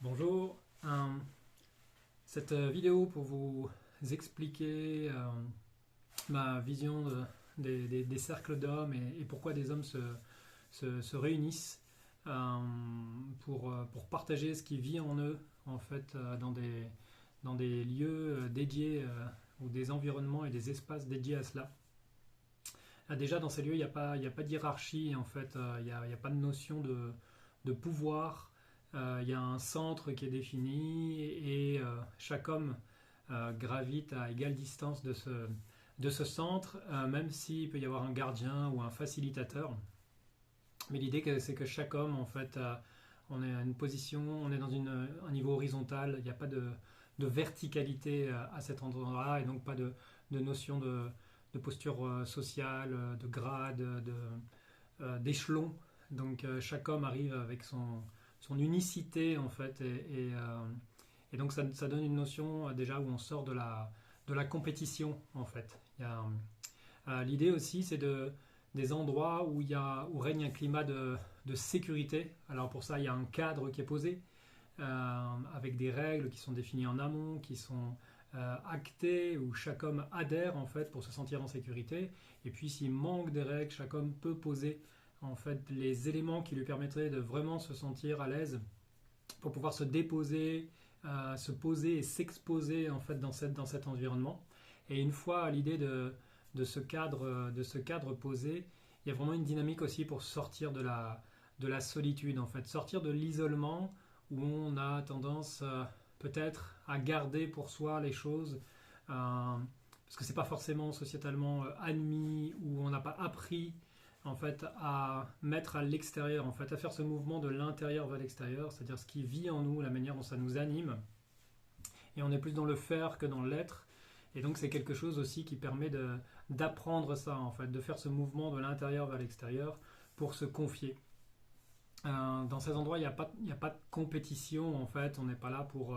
Bonjour, cette vidéo pour vous expliquer ma vision des cercles d'hommes et pourquoi des hommes se réunissent pour partager ce qui vit en eux en fait dans des lieux dédiés ou des environnements et des espaces dédiés à cela. Déjà dans ces lieux il y a pas de hiérarchie en fait, il y a pas de notion de pouvoir. Il y a un centre qui est défini et chaque homme gravite à égale distance de ce centre, même s'il peut y avoir un gardien ou un facilitateur. Mais l'idée c'est que chaque homme, en fait, on est à une position, on est dans un niveau horizontal, il n'y a pas de verticalité à cet endroit-là et donc pas de notion de posture sociale, de grade, d'échelon. Donc chaque homme arrive avec son unicité en fait et donc ça donne une notion déjà où on sort de la compétition en fait. L'idée aussi c'est des endroits où règne un climat de sécurité. Alors pour ça il y a un cadre qui est posé avec des règles qui sont définies en amont, qui sont actées, où chaque homme adhère en fait pour se sentir en sécurité. Et puis s'il manque des règles, chaque homme peut poser en fait les éléments qui lui permettraient de vraiment se sentir à l'aise pour pouvoir se déposer, se poser et s'exposer en fait dans cet environnement. Et une fois l'idée de ce cadre posé, il y a vraiment une dynamique aussi pour sortir de la solitude en fait, sortir de l'isolement où on a tendance peut-être à garder pour soi les choses parce que c'est pas forcément sociétalement admis ou on n'a pas appris en fait à mettre à l'extérieur, en fait à faire ce mouvement de l'intérieur vers l'extérieur, c'est-à-dire ce qui vit en nous, la manière dont ça nous anime, et on est plus dans le faire que dans l'être. Et donc c'est quelque chose aussi qui permet d'apprendre ça en fait, de faire ce mouvement de l'intérieur vers l'extérieur pour se confier. Dans ces endroits, il n'y a pas de compétition en fait, on n'est pas là pour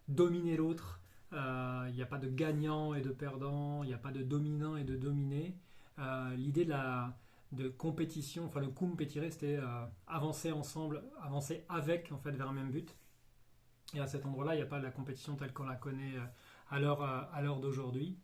dominer l'autre. Il n'y a pas de gagnant et de perdant, il n'y a pas de dominant et de dominé. L'idée de compétition, enfin le compétirer, c'était avancer ensemble, avancer avec en fait vers un même but. Et à cet endroit-là, il n'y a pas la compétition telle qu'on la connaît à l'heure d'aujourd'hui.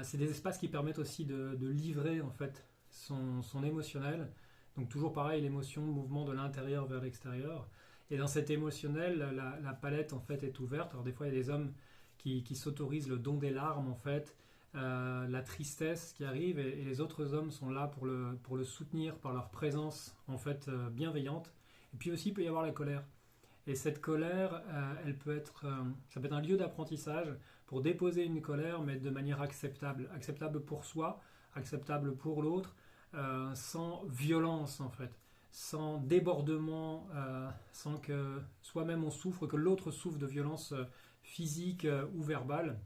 C'est des espaces qui permettent aussi de livrer en fait son émotionnel. Donc toujours pareil, l'émotion, le mouvement de l'intérieur vers l'extérieur. Et dans cet émotionnel, la palette en fait est ouverte. Alors des fois, il y a des hommes qui s'autorisent le don des larmes en fait, la tristesse qui arrive, et les autres hommes sont là pour le soutenir par leur présence en fait bienveillante. Et puis aussi, il peut y avoir la colère. Et cette colère, ça peut être un lieu d'apprentissage pour déposer une colère, mais de manière acceptable, acceptable pour soi, acceptable pour l'autre, sans violence en fait, sans débordement, sans que soi-même on souffre, que l'autre souffre de violence physique ou verbale.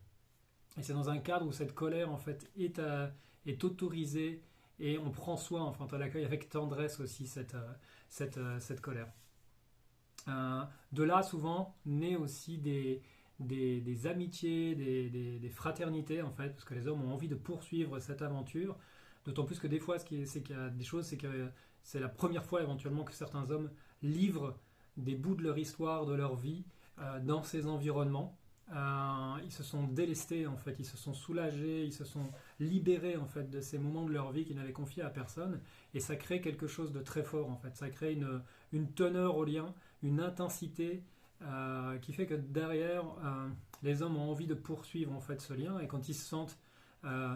Et c'est dans un cadre où cette colère en fait est autorisée et on prend soin, enfin on l'accueille avec tendresse aussi cette colère. De là, souvent, naît aussi des amitiés, des fraternités, en fait, parce que les hommes ont envie de poursuivre cette aventure. D'autant plus que des fois, c'est qu'il y a des choses, c'est que c'est la première fois éventuellement que certains hommes livrent des bouts de leur histoire, de leur vie, dans ces environnements. Ils se sont délestés, en fait, ils se sont soulagés, ils se sont libérés, en fait, de ces moments de leur vie qu'ils n'avaient confiés à personne. Et ça crée quelque chose de très fort, en fait. Ça crée une teneur au lien, une intensité qui fait que derrière, les hommes ont envie de poursuivre en fait ce lien, et quand ils se sentent euh,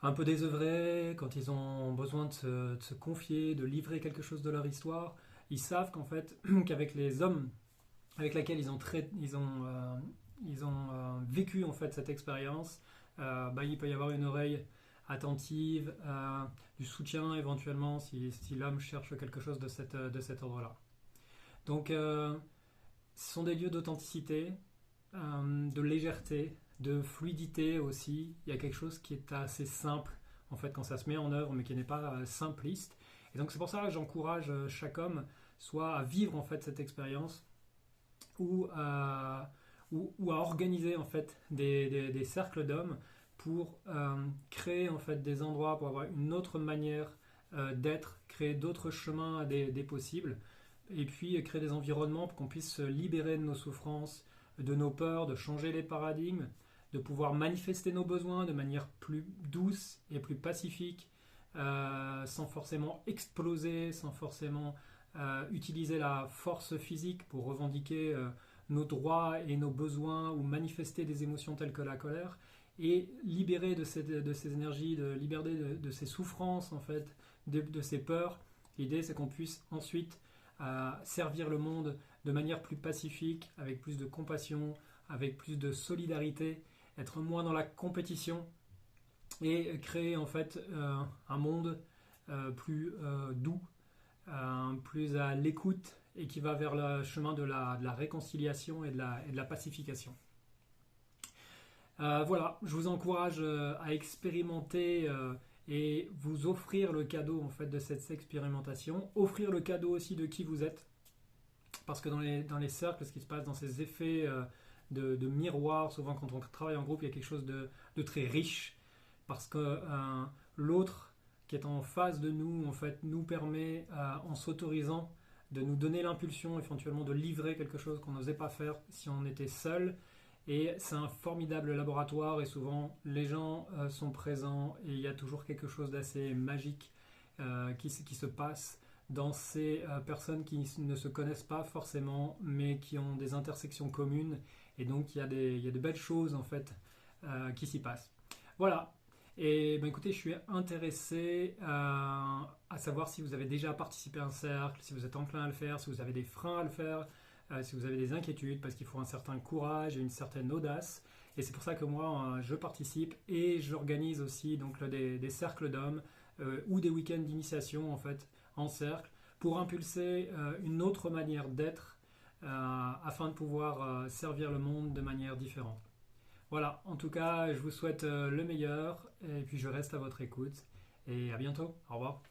un peu désœuvrés, quand ils ont besoin de se confier, de livrer quelque chose de leur histoire, ils savent qu'en fait qu'avec les hommes avec lesquels ils ont vécu en fait cette expérience, il peut y avoir une oreille attentive, du soutien éventuellement si l'homme cherche quelque chose de cet ordre-là. Donc, ce sont des lieux d'authenticité, de légèreté, de fluidité aussi. Il y a quelque chose qui est assez simple, en fait, quand ça se met en œuvre, mais qui n'est pas simpliste. Et donc, c'est pour ça que j'encourage chaque homme soit à vivre, en fait, cette expérience ou ou à organiser, en fait, des cercles d'hommes pour créer, en fait, des endroits, pour avoir une autre manière d'être, créer d'autres chemins des possibles, et puis créer des environnements pour qu'on puisse se libérer de nos souffrances, de nos peurs, de changer les paradigmes, de pouvoir manifester nos besoins de manière plus douce et plus pacifique, sans forcément exploser, sans forcément utiliser la force physique pour revendiquer nos droits et nos besoins ou manifester des émotions telles que la colère, et libérer de ces énergies, libérer de ces souffrances en fait, de ces peurs. L'idée c'est qu'on puisse ensuite servir le monde de manière plus pacifique, avec plus de compassion, avec plus de solidarité, être moins dans la compétition et créer en fait un monde plus doux, plus à l'écoute et qui va vers le chemin de la réconciliation et de la pacification. Voilà, je vous encourage à expérimenter et vous offrir le cadeau en fait de cette expérimentation, offrir le cadeau aussi de qui vous êtes, parce que dans les cercles, ce qui se passe dans ces effets de miroir, souvent quand on travaille en groupe, il y a quelque chose de très riche, parce que l'autre qui est en face de nous, en fait, nous permet, en s'autorisant, de nous donner l'impulsion, éventuellement de livrer quelque chose qu'on n'osait pas faire si on était seul. Et c'est un formidable laboratoire et souvent les gens sont présents et il y a toujours quelque chose d'assez magique qui se passe dans ces personnes qui ne se connaissent pas forcément mais qui ont des intersections communes, et donc il y a de belles choses en fait qui s'y passent. Voilà. Et ben écoutez, je suis intéressé à savoir si vous avez déjà participé à un cercle, si vous êtes enclin à le faire, si vous avez des freins à le faire, si vous avez des inquiétudes, parce qu'il faut un certain courage et une certaine audace. Et c'est pour ça que moi, je participe et j'organise aussi donc, des cercles d'hommes ou des week-ends d'initiation en fait, en cercle, pour impulser une autre manière d'être afin de pouvoir servir le monde de manière différente. Voilà, en tout cas, je vous souhaite le meilleur et puis je reste à votre écoute et à bientôt. Au revoir.